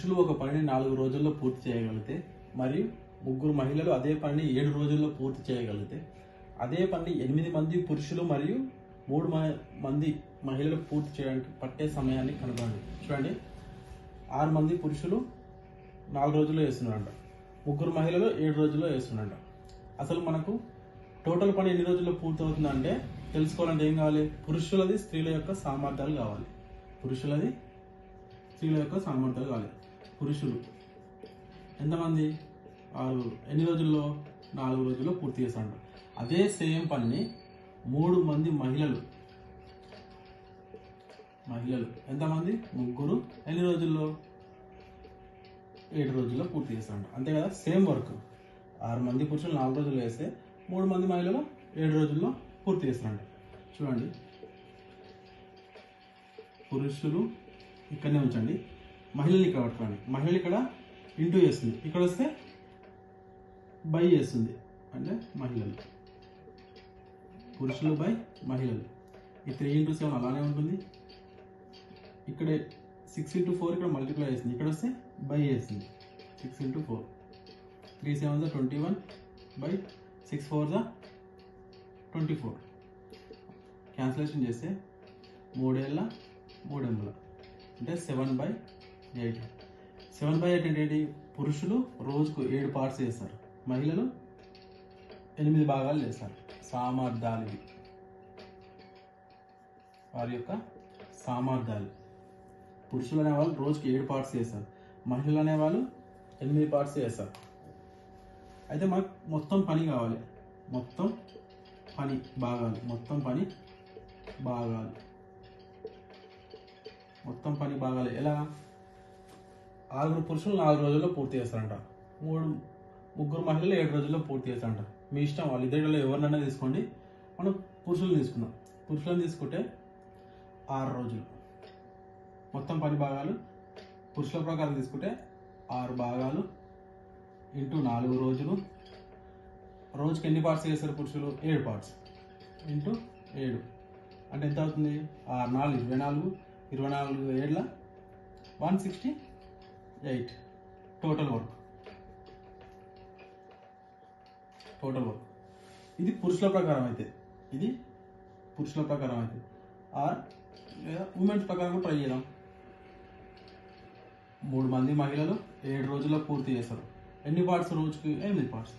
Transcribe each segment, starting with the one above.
పురుషులు ఒక పనిని 4 రోజుల్లో పూర్తి చేయగలిగితే మరియు ముగ్గురు మహిళలు అదే పనిని 7 రోజుల్లో పూర్తి చేయగలిగితే అదే పనిని 8 మంది పురుషులు మరియు 3 మంది మహిళలు పూర్తి చేయడానికి పట్టే సమయాన్ని కనుగొనండి. చూడండి, 6 మంది పురుషులు 4 రోజుల్లో చేస్తున్నారంట, ముగ్గురు మహిళలు 7 రోజుల్లో చేస్తున్నారంట. అసలు మనకు టోటల్ పని ఎన్ని రోజుల్లో పూర్తవుతుందంటే తెలుసుకోవాలంటే ఏం కావాలి? పురుషులది స్త్రీల యొక్క సామర్థ్యాలు కావాలి. పురుషులది స్త్రీల యొక్క సామర్థ్యాలు కావాలి. పురుషులు ఎంతమంది? 6. ఎన్ని రోజుల్లో? 4 రోజుల్లో పూర్తి చేస్తాడు. అదే సేమ్ పనిని 3 మంది మహిళలు ఎంతమంది? ముగ్గురు ఎన్ని రోజుల్లో? 7 రోజుల్లో పూర్తి చేస్తాడు. అంతే కదా, సేమ్ వర్క్. 6 మంది పురుషులు 4 రోజుల్లో వేస్తే 3 మంది మహిళలు 7 రోజుల్లో పూర్తి చేస్తాడు. చూడండి, పురుషులు ఇక్కడనే ఉంచండి, మహిళలు ఇక్కడ పట్టుకోండి. మహిళలు ఇక్కడ ఇంటూ చేస్తుంది, ఇక్కడ వస్తే బై చేస్తుంది, అంటే మహిళలు. పురుషులు బై మహిళలు. ఈ 3 into 7 అలానే ఉంటుంది. ఇక్కడే 6 into 4 ఇక్కడ మల్టిప్లై చేస్తుంది, ఇక్కడ వస్తే బై చేస్తుంది. 6 into 4, 3 7 21 by 6 4 24. క్యాన్సిలేషన్ చేస్తే 3 ఏళ్ళ 3 ఎంబుల అంటే 7/8. 7/8 అంటే ఏంటి? పురుషులు రోజుకు 7 పార్ట్స్ చేస్తారు, మహిళలు 8 భాగాలు చేస్తారు. సామర్థ్యాలు ఇవి, వారి యొక్క సామర్థ్యాలు. పురుషులు అనేవాళ్ళు రోజుకి 7 పార్ట్స్ చేస్తారు, మహిళలు అనేవాళ్ళు 8 పార్ట్స్ చేస్తారు. అయితే మనకు మొత్తం పని కావాలి, మొత్తం పని భాగాలు, మొత్తం పని భాగాలు ఎలా? 6 పురుషులు 4 రోజుల్లో పూర్తి చేస్తారంట, ముగ్గురు మహిళలు 7 రోజుల్లో పూర్తి చేస్తారంట. మీ ఇష్టం, వాళ్ళిద్దరిలో ఎవరినైనా తీసుకోండి. మనం పురుషులను తీసుకుందాం. పురుషులను తీసుకుంటే 6 రోజులు మొత్తం పని భాగాలు. పురుషుల ప్రకారం తీసుకుంటే 6 భాగాలు ఇంటూ 4 రోజులు. రోజుకి ఎన్ని పార్ట్స్ చేస్తారు పురుషులు? 7 పార్ట్స్ ఇంటూ 7 అంటే ఎంత అవుతుంది? 6 4 24, 24 7 168 టోటల్ వర్క్. ఇది పురుషుల ప్రకారం అయితే, ఆర్ లేదా ఉమెన్స్ ప్రకారం ట్రై చేద్దాం. 3 మంది మహిళలు 7 రోజుల్లో పూర్తి చేస్తారు. ఎన్ని పార్ట్స్? రోజుకి 8 పార్ట్స్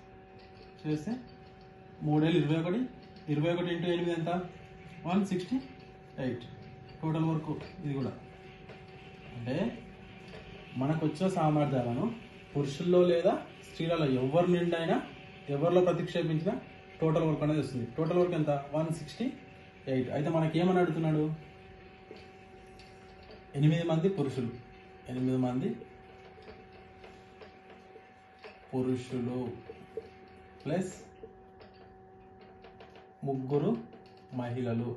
చేస్తే 3 ఏళ్ళు 21, 21 into 8 ఎంత? 168 టోటల్ వర్క్. ఇది కూడా అంటే మనకు వచ్చిన సామర్థ్యాలను పురుషుల్లో లేదా స్త్రీలలో ఎవరిలో ప్రతిక్షేపించిన టోటల్ వర్క్ అనేది వస్తుంది. టోటల్ వర్క్ ఎంత? 168. అయితే మనకి ఏమని అడుగుతున్నాడు? 8 మంది పురుషులు, 8 మంది పురుషులు ప్లస్ ముగ్గురు మహిళలు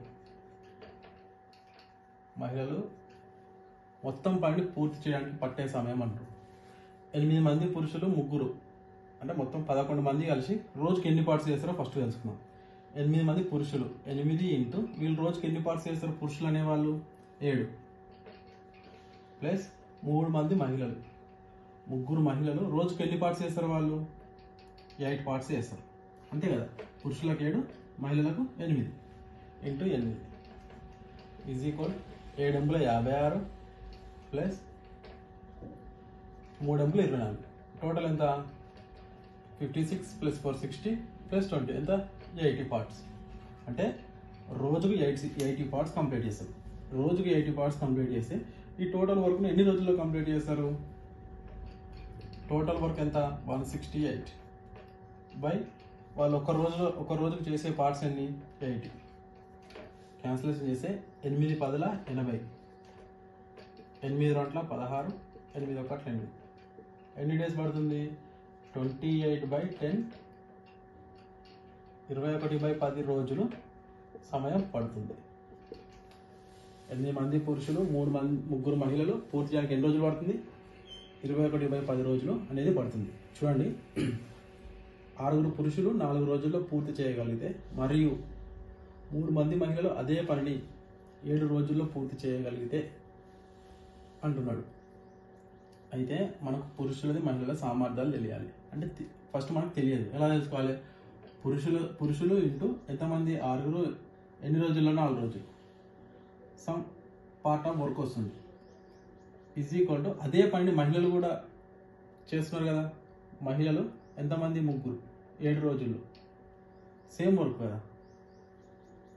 మొత్తం పనిని పూర్తి చేయడానికి పట్టే సమయం అంటారు. 8 మంది పురుషులు, ముగ్గురు అంటే మొత్తం 11 మంది కలిసి రోజుకి ఎన్ని పార్ట్స్ చేస్తారో ఫస్ట్ తెలుసుకుందాం. 8 మంది పురుషులు, 8 ఇంటూ వీళ్ళు రోజుకి ఎన్ని పార్ట్స్ చేస్తారు పురుషులు అనేవాళ్ళు? 7 ప్లస్ 3 మంది మహిళలు, ముగ్గురు మహిళలు రోజుకి ఎన్ని పార్ట్స్ చేస్తారు వాళ్ళు? 8 పార్ట్స్ చేస్తారు. అంతే కదా, పురుషులకు 7, మహిళలకు 8 into 8 is equal 7 ఎంబుల 56 plus 3 ఎంబుల 24. Total ఎంత? 56 ప్లస్ 4 60 ప్లస్ 20 ఎంత? 80 పార్ట్స్. అంటే రోజుకు 80 పార్ట్స్ కంప్లీట్ చేస్తారు. రోజుకి 80 పార్ట్స్ కంప్లీట్ చేస్తే ఈ టోటల్ వర్క్ను ఎన్ని రోజుల్లో కంప్లీట్ చేస్తారు? టోటల్ వర్క్ ఎంత? 168 బై వాళ్ళు ఒక రోజుకు చేసే పార్ట్స్ ఎన్ని? 80. క్యాన్సిలేషన్ చేస్తే 8 10 80, 8 2 16, 8 1 8. ఎన్ని డేస్ పడుతుంది? 28/10, 21/10 రోజులు సమయం పడుతుంది. 8 మంది పురుషులు, ముగ్గురు మహిళలు పూర్తి చేయడానికి ఎన్ని రోజులు పడుతుంది? 21/10 రోజులు అనేది పడుతుంది. చూడండి, 6 పురుషులు 4 రోజుల్లో పూర్తి చేయగలిగితే మరియు 3 మంది మహిళలు అదే పనిని 7 రోజుల్లో పూర్తి చేయగలిగితే అంటున్నాడు. అయితే మనకు పురుషులది మహిళల సామర్థ్యాలు తెలియాలి. అంటే ఫస్ట్ మనకు తెలియదు, ఎలా తెలుసుకోవాలి? పురుషులు ఇంటూ ఎంతమంది, 6 ఎన్ని రోజుల్లో? 4 రోజులు. సమ్ పార్ట్ ఆఫ్ వర్క్ వస్తుంది ఈజ్ ఈక్వల్ టు అదే పని మహిళలు కూడా చేస్తున్నారు కదా. మహిళలు ఎంతమంది? 3, 7 రోజుల్లో. సేమ్ వర్క్ కదా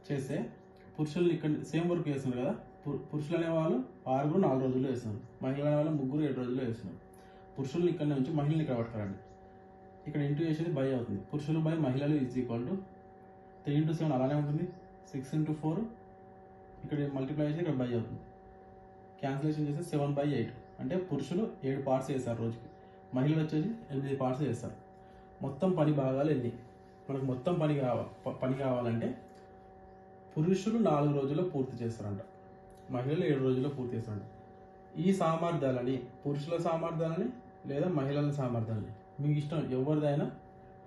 చేస్తే, పురుషులు ఇక్కడ సేమ్ వర్క్ చేస్తున్నారు కదా. పురుషులు అనేవాళ్ళు 6, 4 రోజుల్లో వేస్తున్నారు. మహిళలు అనేవాళ్ళు 3, 7 రోజుల్లో వేస్తున్నారు. పురుషుల్ని ఇక్కడ నుంచి మహిళని ఇక్కడ పట్టుకురండి. ఇక్కడ ఇంటూ చేసేది బై అవుతుంది. పురుషులు బై మహిళలు ఈజ్ ఈక్వల్ టు 3 into 7 అలానే ఉంటుంది. 6 into 4 ఇక్కడ మల్టిప్లై చేసి ఇక్కడ బై అవుతుంది. క్యాన్సిలేషన్ చేస్తే 7/8. అంటే పురుషులు 7 పార్ట్స్ చేస్తారు రోజుకి, మహిళలు వచ్చేసి 8 పార్ట్స్ చేస్తారు. మొత్తం పని భాగాలు ఎన్ని? మనకు మొత్తం పని కావాలంటే పురుషులు 4 రోజుల్లో పూర్తి చేస్తారంట, మహిళలు 7 రోజుల్లో పూర్తి చేస్తారంట. ఈ సామర్థ్యాలని, పురుషుల సామర్థ్యాలని లేదా మహిళల సామర్థ్యాలని మీకు ఇష్టం ఎవరిదైనా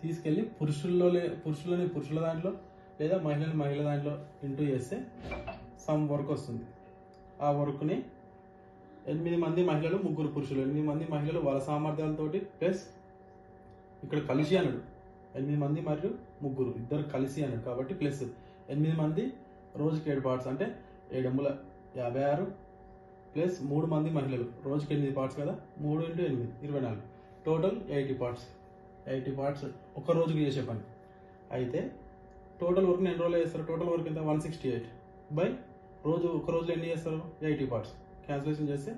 తీసుకెళ్ళి పురుషులని పురుషుల దాంట్లో లేదా మహిళ దాంట్లో ఇంటూ చేస్తే సమ్ వర్క్ వస్తుంది. ఆ వర్క్ని 8 మంది మహిళలు, 3 పురుషులు, 8 మంది మహిళలు వాళ్ళ సామర్థ్యాలతోటి ప్లస్ ఇక్కడ కలిసి అన్నాడు 8 మంది మరియు 3 ఇద్దరు కలిసి అన్నాడు కాబట్టి ప్లస్ 8 మంది రోజుకి 7 పార్ట్స్ అంటే 7 ఎముల 56 ప్లస్ 3 మంది మహిళలు రోజుకి 8 పార్ట్స్ కదా. 3 into 8 24, టోటల్ 80 పార్ట్స్. 80 పార్ట్స్ ఒక రోజుకి చేసే పని. అయితే టోటల్ వర్క్ ఎన్ని రోజులు చేస్తారు? టోటల్ వర్క్ ఎంత? 168 బై ఒక రోజులో ఎన్ని చేస్తారు? 80 పార్ట్స్. క్యాన్సిలేషన్ చేస్తే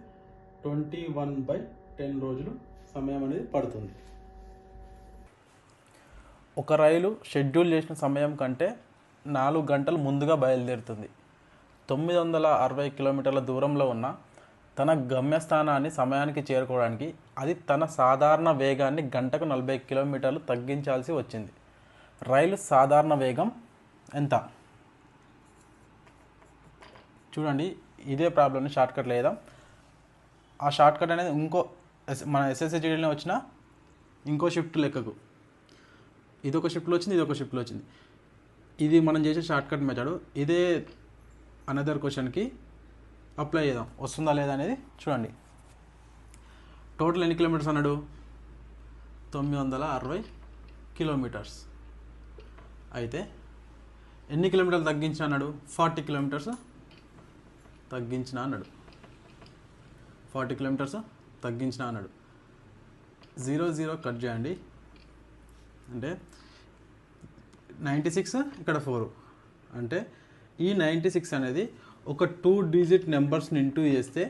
21/10 రోజులు సమయం అనేది పడుతుంది. ఒక రైలు షెడ్యూల్ చేసిన సమయం కంటే 4 గంటలు ముందుగా బయలుదేరుతుంది. 960 కిలోమీటర్ల దూరంలో ఉన్న తన గమ్యస్థానాన్ని సమయానికి చేరుకోవడానికి అది తన సాధారణ వేగాన్ని గంటకు 40 కిలోమీటర్లు తగ్గించాల్సి వచ్చింది. రైలు సాధారణ వేగం ఎంత? చూడండి, ఇదే ప్రాబ్లమ్ని షార్ట్కట్ లేదా ఆ షార్ట్కట్ అనేది మన SSCGDలో వచ్చిన ఇంకో షిఫ్ట్ లెక్కకు ఇదొక షిఫ్ట్లో వచ్చింది, ఇదొక షిఫ్ట్లో వచ్చింది. ఇది మనం చేసే షార్ట్కట్ మెథడ్. ఇదే అనదర్ క్వశ్చన్కి అప్లై చేద్దాం, వస్తుందా లేదా అనేది చూడండి. టోటల్ ఎన్ని కిలోమీటర్స్ అన్నాడు? 960 కిలోమీటర్స్. అయితే ఎన్ని కిలోమీటర్లు తగ్గించిన అన్నాడు? 40 కిలోమీటర్స్ తగ్గించిన అన్నాడు. 40 కిలోమీటర్స్ తగ్గించిన అన్నాడు. 0 కట్ చేయండి అంటే 96, ఇక్కడ 4 అంటే ఈ 96 అనేది ఒక 2 డిజిట్ నెంబర్స్ని ఇంటూ చేస్తే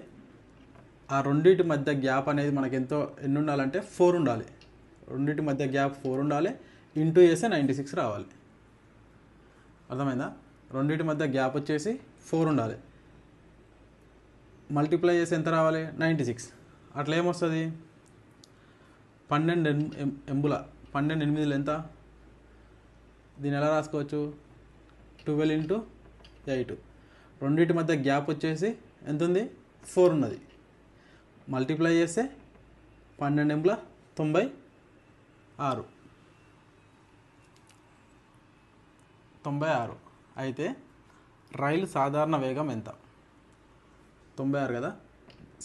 ఆ రెండింటి మధ్య గ్యాప్ అనేది మనకి ఎన్ని ఉండాలంటే 4 ఉండాలి. రెండింటి మధ్య గ్యాప్ 4 ఉండాలి. ఇంటూ చేస్తే 96 రావాలి. అర్థమైందా? రెండింటి మధ్య గ్యాప్ వచ్చేసి 4 ఉండాలి. మల్టిప్లై చేసి ఎంత రావాలి? 96. అట్లా ఏమొస్తుంది? 12 ఎంబుల 12 8 ఎంత? దీన్ని ఎలా రాసుకోవచ్చు? 12 into 8. రెండింటి మధ్య గ్యాప్ వచ్చేసి ఎంత ఉంది? 4 ఉన్నది. మల్టిప్లై చేస్తే 12 ఎంబుల 96. అయితే రైలు సాధారణ వేగం ఎంత? 96 కదా.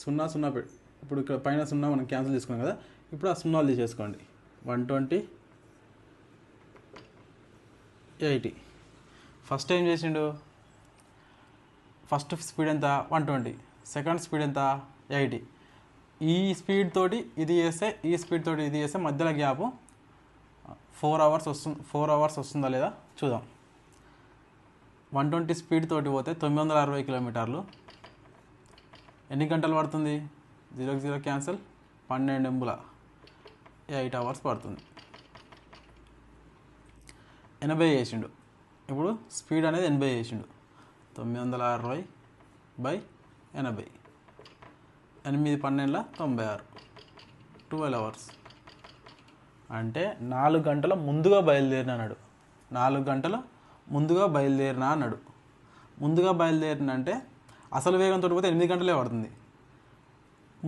0 ఇప్పుడు ఇక్కడ పైన 0 మనం క్యాన్సిల్ చేసుకున్నాం కదా. ఇప్పుడు ఆ 0 తీసేసుకోండి. 120 80. ఫస్ట్ ఏం చేసిండు? ఫస్ట్ స్పీడ్ ఎంత? 120. సెకండ్ స్పీడ్ ఎంత? 80. ఈ స్పీడ్ తోటి ఇది చేస్తే, ఈ స్పీడ్ తోటి ఇది చేస్తే మధ్యలో గ్యాప్ 4 అవర్స్ వస్తుందా లేదా చూద్దాం. 120 స్పీడ్ తోటి పోతే 960 కిలోమీటర్లు ఎన్ని గంటలు పడుతుంది? 0 క్యాన్సల్. 12 ఎంబుల 8 అవర్స్ పడుతుంది. 80 చేసిండు. ఇప్పుడు స్పీడ్ అనేది 80 చేసిండు. 960/80. 8 12 96. 12 అవర్స్ అంటే 4 గంటల ముందుగా బయలుదేరిన అన్నాడు. 4 గంటల ముందుగా బయలుదేరిన అన్నాడు. ముందుగా బయలుదేరిన అంటే అసలు వేగంతో పోతే 8 గంటలే పడుతుంది.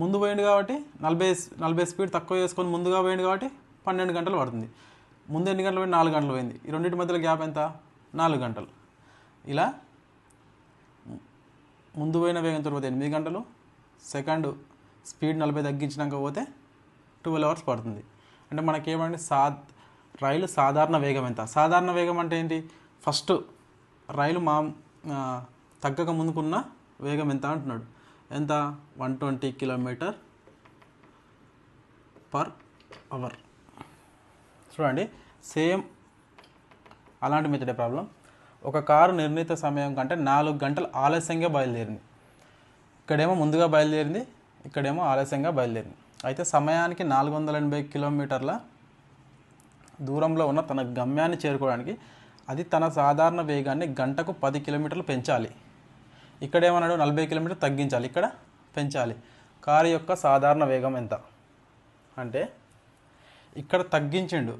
ముందు పోయింది కాబట్టి 40 స్పీడ్ తక్కువ చేసుకొని ముందుగా పోయింది కాబట్టి 12 గంటలు పడుతుంది. ముందు ఎన్ని గంటలు పోయింది? 4 గంటలు పోయింది. ఈ రెండింటి మధ్యలో గ్యాప్ ఎంత? 4 గంటలు. ఇలా ముందు పోయిన వేగంతో పోతే 8 గంటలు, సెకండ్ స్పీడ్ 40 తగ్గించినాక పోతే 12 అవర్స్ పడుతుంది. అంటే మనకేమంటే రైలు సాధారణ వేగం ఎంత? సాధారణ వేగం అంటే ఏంటి? ఫస్ట్ రైలు తగ్గక ముందుకున్న వేగం ఎంత అంటున్నాడు. ఎంత? 120 కిలోమీటర్ పర్ అవర్. చూడండి, సేమ్ అలాంటి మెథడే ప్రాబ్లం. ఒక కారు నిర్ణీత సమయం కంటే 4 గంటలు ఆలస్యంగా బయలుదేరింది. ఇక్కడేమో ముందుగా బయలుదేరింది, ఇక్కడేమో ఆలస్యంగా బయలుదేరింది. అయితే సమయానికి 480 కిలోమీటర్ల దూరంలో ఉన్న తన గమ్యాన్ని చేరుకోవడానికి అది తన సాధారణ వేగాన్ని గంటకు 10 కిలోమీటర్లు పెంచాలి. ఇక్కడేమన్నాడు? 40 కిలోమీటర్లు తగ్గించాలి, ఇక్కడ పెంచాలి. కారు యొక్క సాధారణ వేగం ఎంత అంటే ఇక్కడ తగ్గించిండు,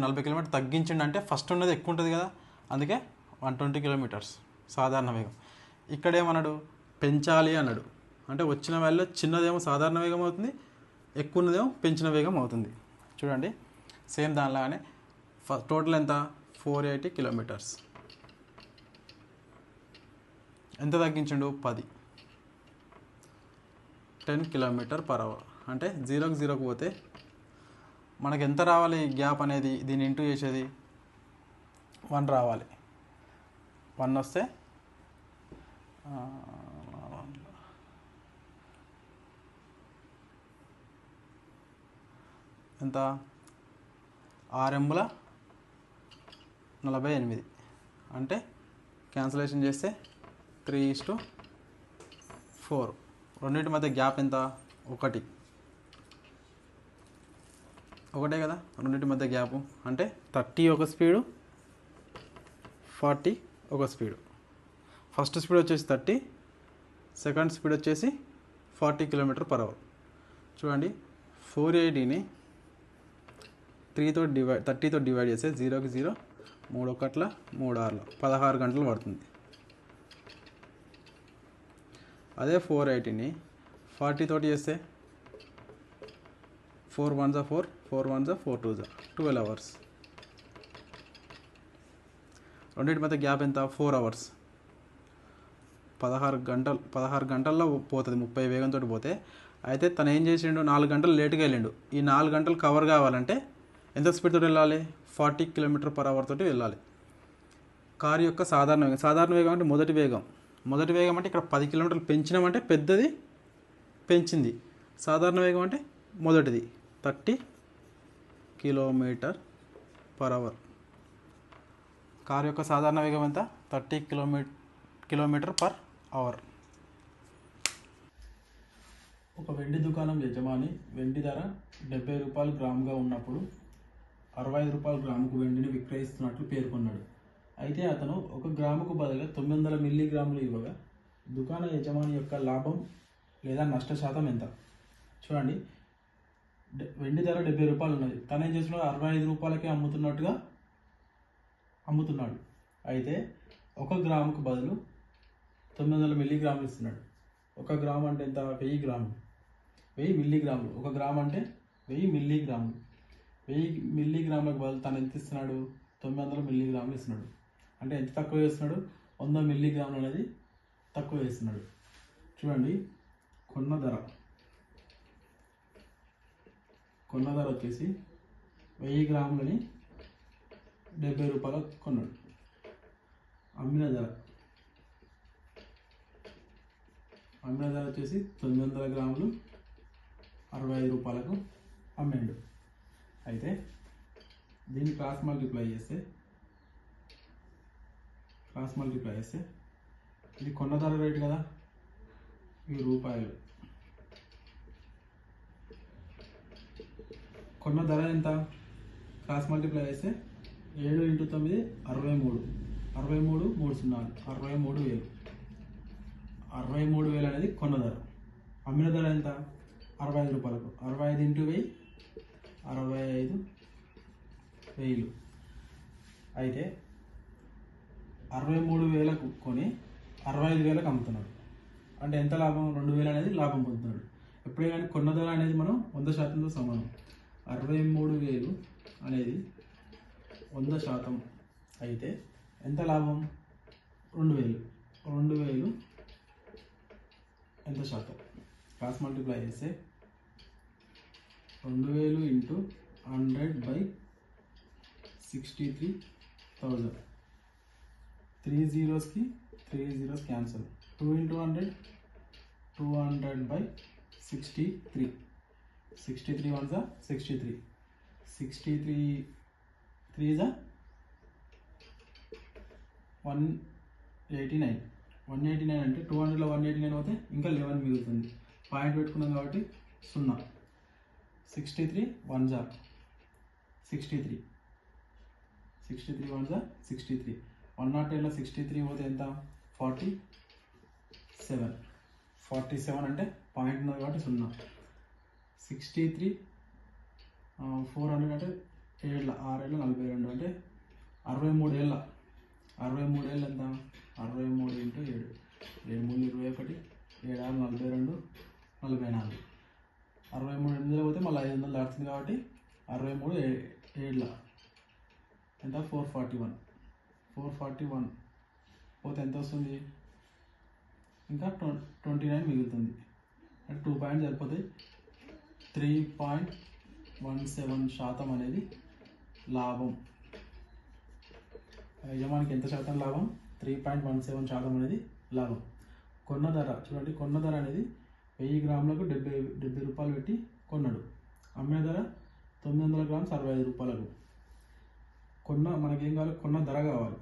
40 కిలోమీటర్ తగ్గించిండు అంటే ఫస్ట్ ఉన్నది ఎక్కువ ఉంటుంది కదా, అందుకే 120 కిలోమీటర్స్ సాధారణ వేగం. ఇక్కడేమన్నాడు? పెంచాలి అన్నాడు. అంటే వచ్చిన వాల్యూ చిన్నదేమో సాధారణ వేగం అవుతుంది, ఎక్కువ ఉన్నదేమో పెంచిన వేగం అవుతుంది. చూడండి, సేమ్ దానిలాగానే టోటల్ ఎంత? 480 కిలోమీటర్స్. ఎంత తగ్గించిండు? 10 కిలోమీటర్ పర్ అవర్. అంటే 0కి పోతే మనకు ఎంత రావాలి గ్యాప్ అనేది? దీన్ని ఇంటూ చేసేది 1 రావాలి. 1 వస్తే ఎంత? 6 48. అంటే క్యాన్సిలేషన్ చేస్తే 3:4. రెండింటి మధ్య గ్యాప్ ఎంత? 1. ఒకటే కదా రెండింటి మధ్య గ్యాపు. అంటే 30 ఒక స్పీడు, 40 ఒక స్పీడు. ఫస్ట్ స్పీడ్ వచ్చేసి 30, సెకండ్ స్పీడ్ వచ్చేసి 40 కిలోమీటర్ పర్ అవర్. చూడండి, 480ని 30తో డివైడ్ చేస్తే 0కి 0, 3 1 3 6 16 గంటలు పడుతుంది. అదే 480ని 40 తోటి చేస్తే 4 1 4, 4 1 4 2 12 అవర్స్. రెండింటి మధ్య గ్యాప్ ఎంత? 4 అవర్స్. 16 గంటల్లో పోతుంది 30 వేగంతో పోతే. అయితే తను ఏం చేసిండు? 4 గంటలు లేటుగా వెళ్ళిండు. ఈ 4 గంటలు కవర్ కావాలంటే ఎంత స్పీడ్ తోటి వెళ్ళాలి? 40 కిలోమీటర్ పర్ అవర్ తోటి వెళ్ళాలి. కారు యొక్క సాధారణ వేగం. సాధారణ వేగం అంటే మొదటి వేగం. మొదటి వేగం అంటే ఇక్కడ 10 కిలోమీటర్లు పెంచినామంటే పెద్దది పెంచింది. సాధారణ వేగం అంటే మొదటిది 30 కిలోమీటర్ పర్ అవర్. కారు యొక్క సాధారణ వేగం ఎంత? 30 కిలోమీటర్ పర్ అవర్. ఒక వెండి దుకాణం యజమాని వెండి ధర 70 రూపాయలు గ్రాముగా ఉన్నప్పుడు 65 రూపాయల గ్రాముకు వెండిని విక్రయిస్తున్నట్లు పేర్కొన్నాడు. అయితే అతను 1 గ్రాముకు బదులుగా 900 మిల్లీగ్రాములు ఇవ్వగా దుకాణ యజమాని యొక్క లాభం లేదా నష్ట శాతం ఎంత? చూడండి, వెండి ధర 70 రూపాయలు ఉన్నది. తను ఏం చేస్తున్నాడు? 65 రూపాయలకే అమ్ముతున్నాడు. అయితే 1 గ్రాముకు బదులు 900 మిల్లీగ్రాములు ఇస్తున్నాడు. 1 గ్రాము అంటే ఎంత? 1000 గ్రాములు. 1000 మిల్లీగ్రాములు. 1 గ్రాము అంటే 1000 మిల్లీగ్రాములు. 1000 మిల్లీగ్రాములకు బదులు తను ఎంత ఇస్తున్నాడు? 900 మిల్లీగ్రాములు ఇస్తున్నాడు. అంటే ఎంత తక్కువ వేస్తున్నాడు? 100 మిల్లీగ్రాములు అనేది తక్కువ వేస్తున్నాడు. చూడండి, కొన్న ధర వచ్చేసి 1000 గ్రాములని 70 రూపాయలకు కొన్నాడు. అమ్మిన ధర వచ్చేసి 900 గ్రాములు 65 రూపాయలకు అమ్మాడు. అయితే దీన్ని క్రాస్ మల్టిప్లై చేస్తే ఇది కొన్న ధర రేటు కదా, ఇవి రూపాయలు. కొన్న ధర ఎంత? క్రాస్ మల్టిప్లై చేస్తే 7 × 9 63. 63 3 0 63,000. 63,000 అనేది కొన్న ధర. అమ్మిన ధర ఎంత? 65 రూపాయలకు. 65 × 1000 65,000. అయితే 63,000కు కొని 65,000కు అమ్ముతున్నాడు. అంటే ఎంత లాభం? 2,000 అనేది లాభం పొందుతున్నాడు. ఎప్పుడే కానీ కొన్న ధర అనేది మనం 100%తో సమానం. 63,000 అనేది 100% అయితే ఎంత లాభం? 2,000 ఎంత శాతం? క్రాస్ మల్టిప్లై చేస్తే 2000 into 100/63,000. 3 zeros cancel. 2 into 100 200/63. 63 ones are 63. 63 3s are 189. 189 అంటే 200లో 189 పోతే ఇంకా 11 మిగులుతుంది. పాయింట్ పెట్టుకున్నాం కాబట్టి 0. 63 ones are 63. 63 ones are 63. 108లో 63 పోతే ఎంత? 47. 47 అంటే పాయింట్ ఉన్నది కాబట్టి 0. 63 400 అంటే 7 6 42 అంటే 63 ఏళ్ళ. 63 ఏళ్ళు ఎంత? 63 ఇంటూ 7 7 3 21 7 6 42 44. 63 8 పోతే మళ్ళీ 500 దాటుతుంది కాబట్టి 63 7 ఎంత? 441. 441 పోతే ఎంత వస్తుంది? ఇంకా 29 మిగులుతుంది. అంటే 2 పాయింట్ సరిపోతాయి. 3.17% అనేది లాభం. యజమానికి ఎంత శాతం లాభం? 3.17% అనేది లాభం. కొన్న ధర చూడండి, కొన్న ధర అనేది 1000 గ్రాములకు 70 రూపాయలు పెట్టి కొన్నాడు. అమ్మిన ధర 900 గ్రామ్స్ 65 రూపాయలకు. మనకేం కావాలి? కొన్న ధర కావాలి.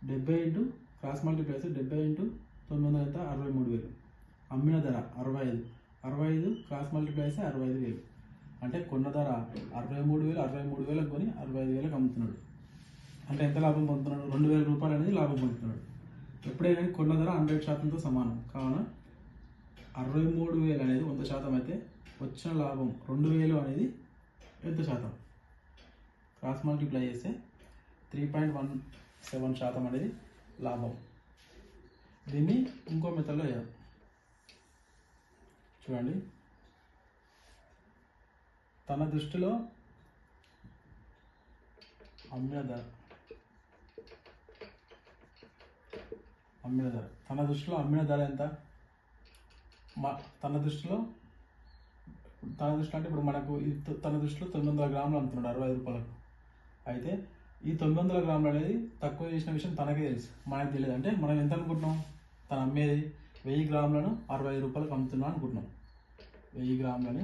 70 ఇంటూ క్రాస్ మల్టిప్లై చేస్తే 70 ఇంటూ 900 ఎంత? 63,000. అమ్మిన ధర 65 క్రాస్ మల్టిప్లై చేస్తే 65,000. అంటే కొన్న ధర 63,000 కొని 65,000కి అమ్ముతున్నాడు. అంటే ఎంత లాభం పొందుతున్నాడు? 2,000 రూపాయలు అనేది లాభం పొందుతున్నాడు. ఎప్పుడైనా కొన్న ధర 100%తో సమానం. కావున 63,000 అనేది 100% అయితే వచ్చిన లాభం 2,000 అనేది ఎంత శాతం? క్రాస్ మల్టిప్లై చేస్తే 3.17% అనేది లాభం. దీన్ని ఇంకో మెథడ్లో చేద్దాం. చూడండి, తన దృష్టిలో అమ్మిన ధర తన దృష్టిలో అమ్మిన ధర ఎంత? తన దృష్టిలో అంటే ఇప్పుడు మనకు తన దృష్టిలో 900 గ్రాములు అమ్ముతున్నాడు 65 రూపాయలకు. అయితే ఈ 900 గ్రాములు అనేది తక్కువ చేసిన విషయం తనకే తెలుసు, మనకు తెలియదు. అంటే మనం ఎంత అనుకుంటున్నాం? తను అమ్మేది 1000 గ్రాములను 65 రూపాయలకు అమ్ముతున్నాం అనుకుంటున్నాం. 1000 గ్రాములని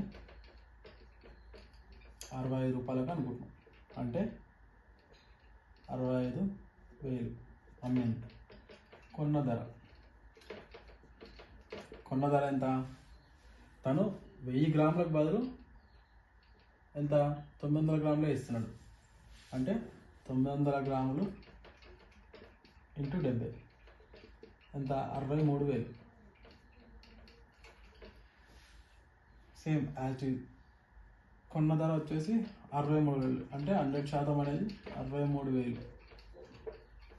65 రూపాయలకు అనుకుంటున్నాం. అంటే 65,000 అమ్మింది. కొన్న ధర ఎంత? తను 1000 గ్రాములకు బదులు ఎంత? 900 గ్రాములే ఇస్తున్నాడు. అంటే 900 గ్రాములు ఇంటూ 70 ఎంత? 63,000. Same as it. కొన్న ధర వచ్చేసి 63,000. అంటే 100% అనేది 63,000.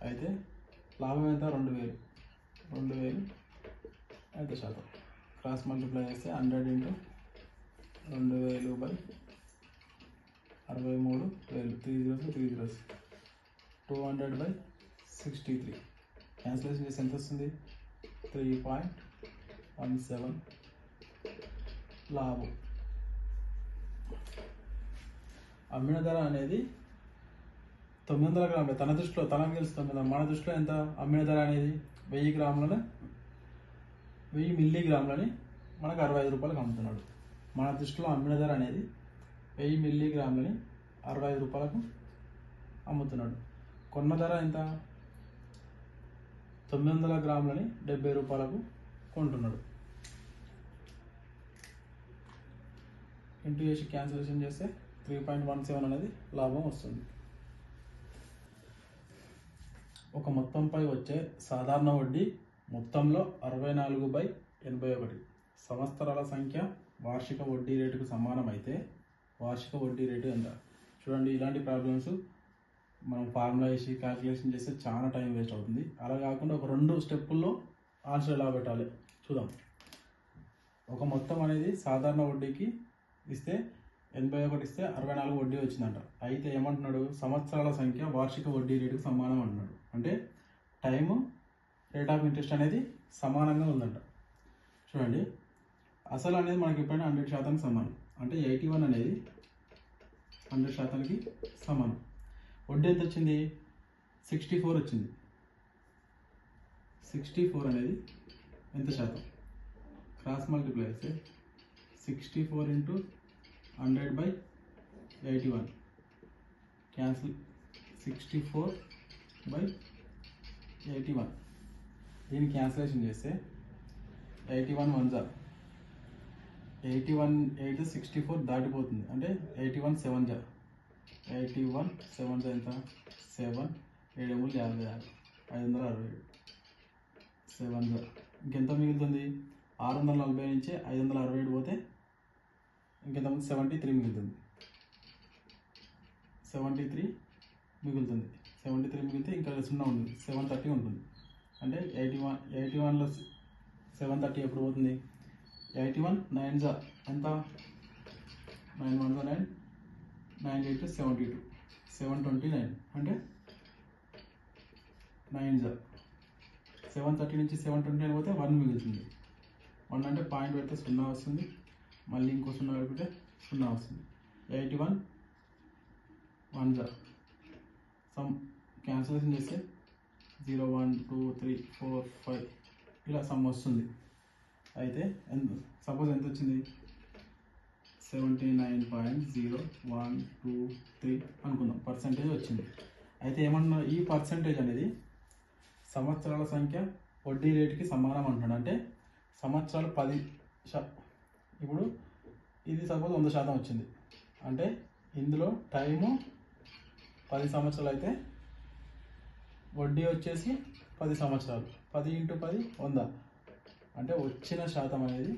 అయితే లాభం ఎంత? 2,000 ఎంత శాతం? క్రాస్ మల్టిప్లై చేస్తే 100 ఇంటూ 2,000/63,000 3 zeros 200/63. క్యాన్సిలేషన్ చేస్తే ఎంత వస్తుంది? 3.17 లాభం. అమ్మిన ధర అనేది 900 గ్రాములు. తన దృష్టిలో తనకు తెలుస్తుంది. మన దృష్టిలో ఎంత? అమ్మిన ధర అనేది 1000 గ్రాములని 1000 మిల్లీగ్రాములని మనకు 65 రూపాయలకు అమ్ముతున్నాడు. మన దృష్టిలో అమ్మిన ధర అనేది 1000 మిల్లీగ్రాములని 65 రూపాయలకు అమ్ముతున్నాడు. కొన్న ధర ఎంత? 900 గ్రాములని 70 రూపాయలకు కొంటున్నాడు. ఇంటూ చేసి క్యాన్సిలేషన్ చేస్తే 3.17 అనేది లాభం వస్తుంది. ఒక మొత్తంపై వచ్చే సాధారణ వడ్డీ మొత్తంలో 64/81. సంవత్సరాల సంఖ్య వార్షిక వడ్డీ రేటుకు సమానమైతే వార్షిక వడ్డీ రేటు ఎంత? చూడండి, ఇలాంటి ప్రాబ్లమ్స్ మనం ఫార్ములా వేసి క్యాల్కులేషన్ చేస్తే చాలా టైం వేస్ట్ అవుతుంది. అలా కాకుండా ఒక 2 స్టెప్పుల్లో ఆన్సర్ ఎలా పెట్టాలి చూద్దాం. ఒక మొత్తం అనేది సాధారణ వడ్డీకి ఇస్తే 81 ఇస్తే 64 వడ్డీ వచ్చిందంట. అయితే ఏమంటున్నాడు? సంవత్సరాల సంఖ్య వార్షిక వడ్డీ రేటుకు సమానం అంటున్నాడు. అంటే టైము రేట్ ఆఫ్ ఇంట్రెస్ట్ అనేది సమానంగా ఉందంట. చూడండి, అసలు అనేది మనకి ఎప్పుడైనా 100% సమానం. అంటే 81 అనేది 100%కి సమానం. వడ్డీ ఎంత వచ్చింది? 64 వచ్చింది. 64 అనేది ఎంత శాతం? క్రాస్ మల్టిప్లై చేస్తే 64 ఇంటూ 100/81 క్యాన్సిల్. 64/81 దీన్ని క్యాన్సిలేషన్ చేస్తే 81 1 జా 81 8 64 దాటిపోతుంది. అంటే 81 7 జా 81 7 జా ఎంత? 7 7 56 567 7 జా ఇంకెంత మిగులుతుంది? 640 నుంచి 567 పోతే ఇంకెంతమంది 73 మిగులుతుంది. 73 మిగులుతుంది. 73 మిగిలితే ఇంకా 0 ఉంటుంది. 730 ఉంటుంది. అంటే 81లో 730 ఎప్పుడు పోతుంది? 81 9 జా ఎంత? 9 1 జా 9 9 8 72 729 అంటే 9 జా 730 నుంచి 729 పోతే 1 మిగులుతుంది. 1 అంటే పాయింట్ పెడితే 0 వస్తుంది. మళ్ళీ ఇంకో 0 పెడితే 0 వస్తుంది. 81 1 జా సమ్ క్యాన్సిలేషన్ చేస్తే 0 1 2 3 4 5 ఇలా సమ్ వస్తుంది. అయితే సపోజ్ ఎంత వచ్చింది? 79.013 అనుకుందాం పర్సెంటేజ్ వచ్చింది. అయితే ఏమన్నా ఈ పర్సెంటేజ్ అనేది సంవత్సరాల సంఖ్య వడ్డీ రేటుకి సమానం అంటున్నాడు. అంటే సంవత్సరాలు 10 ఇప్పుడు ఇది సపోజ్ 100% వచ్చింది. అంటే ఇందులో టైము 10 సంవత్సరాలు అయితే వడ్డీ వచ్చేసి 10 సంవత్సరాలు. 10 × 10 100 అంటే వచ్చిన శాతం అనేది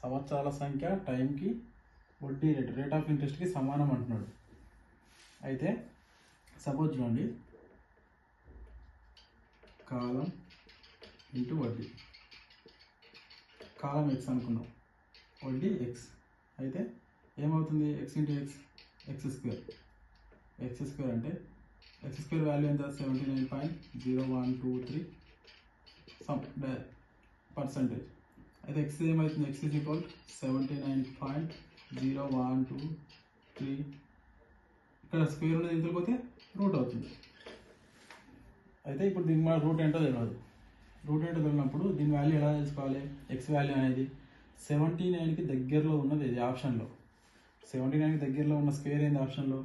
సంవత్సరాల సంఖ్య టైంకి వడ్డీ రేట్ ఆఫ్ ఇంట్రెస్ట్కి సమానం అంటున్నాడు. అయితే సపోజ్ చూడండి, కాలం ఇంటూ వడ్డీ. కాలం ఎక్స్ అనుకున్నాం, వడ్డీ ఎక్స్. అయితే ఏమవుతుంది? X into X X square. X square అంటే ఎక్స్ స్క్వేర్ వాల్యూ ఎంత? 79.0123 సమ్ పర్సెంటేజ్. అయితే ఎక్స్ ఏమవుతుంది? X is equal 79.0123. ఇక్కడ స్క్వేర్ ఉన్నది ఇంతకు పోతే రూట్ అవుతుంది. అయితే ఇప్పుడు దీనికి మన రూట్ ఏంటో తెలియదు. రూట్ ఏంటో తెలియనప్పుడు దీని వాల్యూ ఎలా తెలుసుకోవాలి? ఎక్స్ వాల్యూ అనేది 79కి దగ్గరలో ఉన్నది ఇది ఆప్షన్లో. 79కి దగ్గరలో ఉన్న స్క్వేర్ ఏంది ఆప్షన్లో?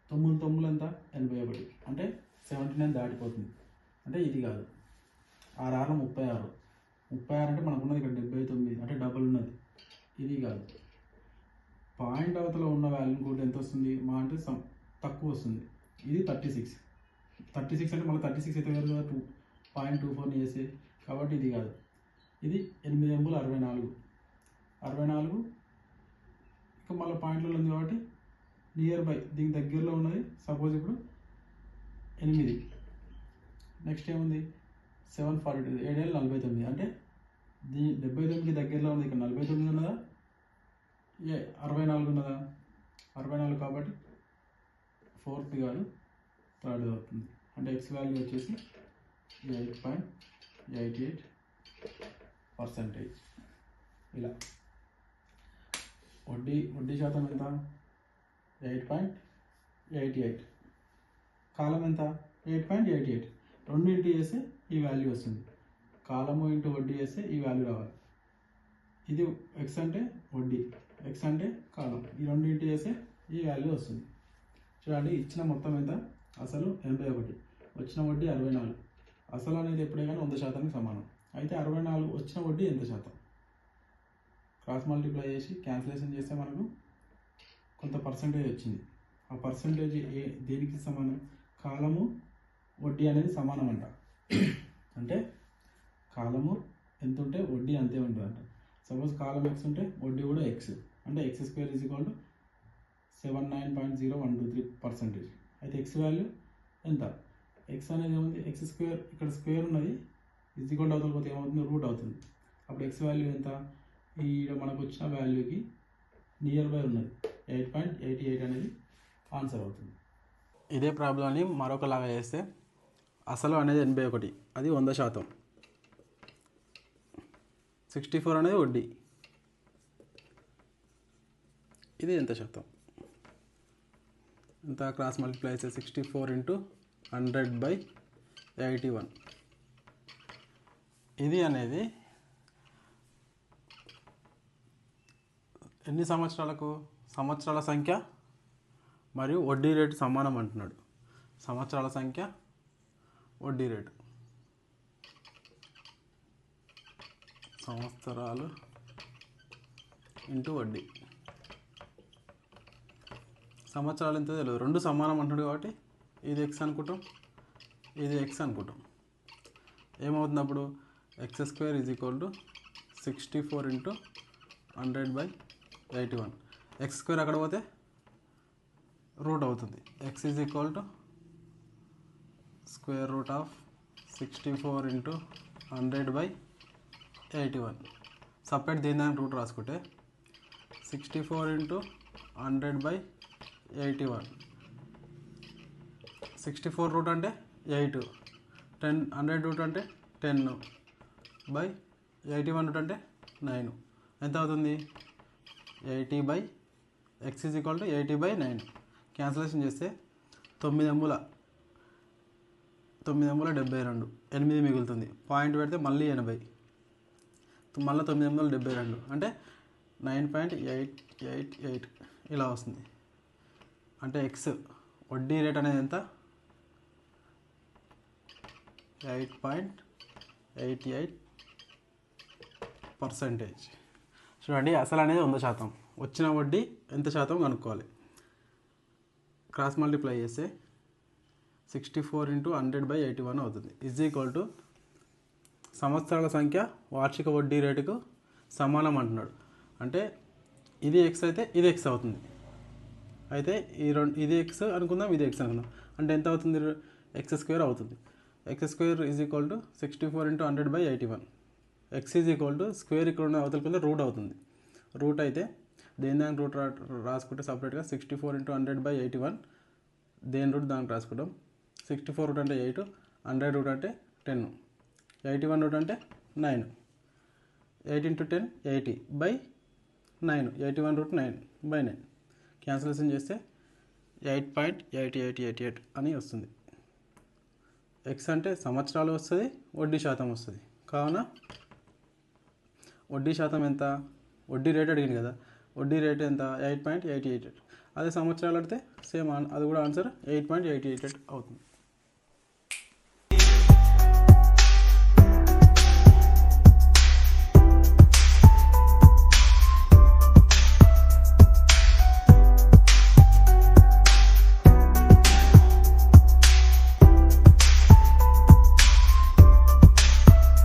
9 9 ఎంత? 81. అంటే 79 దాటిపోతుంది. అంటే ఇది కాదు. 6 6 36. 36 అంటే మనకు ఉన్నది ఇక్కడ 79, అంటే డబుల్ ఉన్నది. ఇది కాదు. పాయింట్ అవతల ఉన్న వాల్యూ కూడా ఎంత వస్తుంది? మా అంటే తక్కువ వస్తుంది. ఇది 36. 36 అంటే మళ్ళీ 36 అయితే వేరు కదా, 2.24 చేసి. కాబట్టి ఇది కాదు. ఇది 8 ఎంబులు 64. 64 ఇంకా మళ్ళీ పాయింట్లలో ఉంది కాబట్టి నియర్ బై దీనికి దగ్గరలో ఉన్నది. సపోజ్ ఇప్పుడు 8. నెక్స్ట్ ఏముంది? 742 7 49. అంటే దీని 79కి దగ్గరలో ఉంది. ఇక్కడ 49 ఉన్నదా? 64 ఉన్నదా? 64 కాబట్టి 4th కాదు 3rd అవుతుంది. అంటే ఎక్స్ వాల్యూ వచ్చేసి 8.88%. ఇలా వడ్డీ శాతం ఎంత? 8.88. కాలం ఎంత? 8.88. రెండింటి చేస్తే ఈ వాల్యూ వస్తుంది. కాలము ఇంటూ వడ్డీ చేస్తే ఈ వాల్యూ రావాలి. ఇది ఎక్స్ అంటే వడ్డీ, ఎక్స్ అంటే కాలం. ఈ రెండింటి చేస్తే ఈ వాల్యూ వస్తుంది. చూడండి, ఇచ్చిన మొత్తం ఎంత? అసలు 81, వచ్చిన వడ్డీ 64. అసలు అనేది ఎప్పుడే కానీ 100%కి సమానం. అయితే 64 వచ్చిన వడ్డీ ఎంత శాతం? క్రాస్ మల్టిప్లై చేసి క్యాన్సిలేషన్ చేస్తే మనకు కొంత పర్సంటేజ్ వచ్చింది. ఆ పర్సంటేజ్ దేనికి సమానం? కాలము వడ్డీ అనేది సమానం అంట. అంటే కాలము ఎంత ఉంటే వడ్డీ అంతే ఉంటుంది అంట. సపోజ్ కాలం ఎక్స్ ఉంటే వడ్డీ కూడా ఎక్స్. అంటే X square is equal to 79.0123%. అయితే ఎక్స్ వాల్యూ ఎంత? ఎక్స్ అనేది ఏముంది? ఎక్స్ స్క్వేర్, ఇక్కడ స్క్వేర్ ఉన్నది, ఈజ్ ఈక్వల్ టు అవుతుంది, ఏమవుతుంది? రూట్ అవుతుంది. అప్పుడు ఎక్స్ వాల్యూ ఎంత? ఈ మనకు వచ్చిన వాల్యూకి నియర్ బై ఉన్నది 8.88 అనేది ఆన్సర్ అవుతుంది. ఇదే ప్రాబ్లంని మరొకలాగా చేస్తే అసలు అనేది 81, అది 100%. 64 అనేది వడ్డీ. ఇది ఎంత శాతం? ఎంత క్రాస్ మల్టిప్లై చేస్తే 64 × 100/81. ఇది అనేది ఎన్ని సంవత్సరాలకు? సంవత్సరాల సంఖ్య మరియు వడ్డీ రేటు సమానం అంటున్నాడు. సంవత్సరాల సంఖ్య, వడ్డీ రేటు. సంవత్సరాలు ఇంటూ వడ్డీ. సంవత్సరాలు ఎంత తెలియదు, రెండు సమానం అంటున్నాడు కాబట్టి ఇది ఎక్స్ అనుకుంటాం, ఇది ఎక్స్ అనుకుంటాం. ఏమవుతుంది అప్పుడు? x² = 64 × 100/81. x² అక్కడ పోతే రూట్ అవుతుంది. x = √64 × 100/81. సపరేట్ దేని దానికి రూట్ రాసుకుంటే 64 × 100/81. 64 రూట్ అంటే 8, 10 100 రూట్ అంటే 10/81 రూట్ అంటే 9. ఎంత అవుతుంది? 80/, x = 80/9. క్యాన్సిలేషన్ చేస్తే 9 ఎమ్ముల 72, 8 మిగులుతుంది. పాయింట్ పెడితే మళ్ళీ 80, మళ్ళీ 9 ఎమ్ముల 72 అంటే 9.888 ఇలా వస్తుంది. అంటే ఎక్స్ వడ్డీ రేట్ అనేది ఎంత? 8.88%. చూడండి, అసలు అనేది 100%. వచ్చిన వడ్డీ ఎంత శాతం కనుక్కోవాలి. క్రాస్ మల్టిప్లై చేస్తే 64 × 100/81 అవుతుంది. = సంవత్సరాల సంఖ్య వార్షిక వడ్డీ రేటుకు సమానం అంటున్నాడు. అంటే ఇది ఎక్స్ అయితే ఇది ఎక్స్ అవుతుంది. అయితే ఇది ఎక్స్ అనుకుందాం, ఇది ఎక్స్ అనుకుందాం. అంటే ఎంత అవుతుంది? x² అవుతుంది. x² = 64 × 100/81. x స్క్వేర్ ఇక్కడ ఉన్న అవతలకి రూట్ అవుతుంది. రూట్ అయితే దేని దానికి రూట్ రాసుకుంటే సపరేట్గా 64 × 100/81 దేని రూట్ దానికి రాసుకుంటాం. 64 రూట్ అంటే 8, 100 రూట్ అంటే 10, 81 రూట్ అంటే 9. 8 × 10 80/9. 81 రూట్ 9/9. క్యాన్సిలేషన్ చేస్తే 8.8888 అని వస్తుంది. ఎక్స్ అంటే సంవత్సరాలు వస్తుంది, వడ్డీ శాతం వస్తుంది. కావున వడ్డీ శాతం ఎంత? వడ్డీ రేట్ అడిగింది కదా, వడ్డీ రేట్ ఎంత? 8.888. అదే సంవత్సరాలు అడితే సేమ్, అది కూడా ఆన్సర్ 8.888 అవుతుంది.